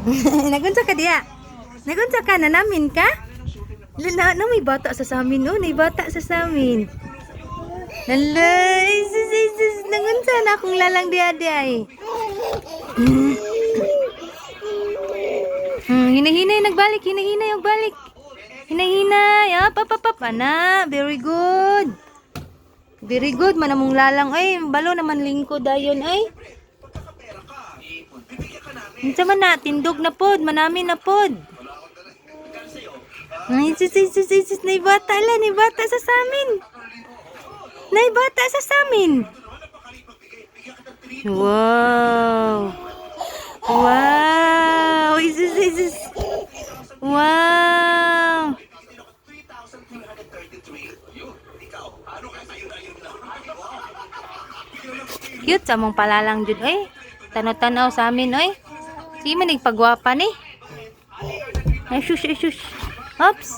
Nagunsa ka diya? Nagunsa ka na namin ka? Na may bata sa amin. Oh, may bata sa amin. Hala, isis, nagunsa na akong lalang diya ay. Hinahinay nagbalik, hinahinay nagbalik. Hinahinay, up. Ana, very good. Very good, manamong lalang ay, balo naman lingkod ayon ay. Unsa man na, tindog na pod, manami na pod. Ay, sis, naibata la, naibata sa amin. Naibata sa amin. Wow. Wow, sis. Wow. Cute sa mong palalang jud oy. Tanaw-tanaw sa amin oy. Sige man nagpagwapa ni. Ay shush. Oops.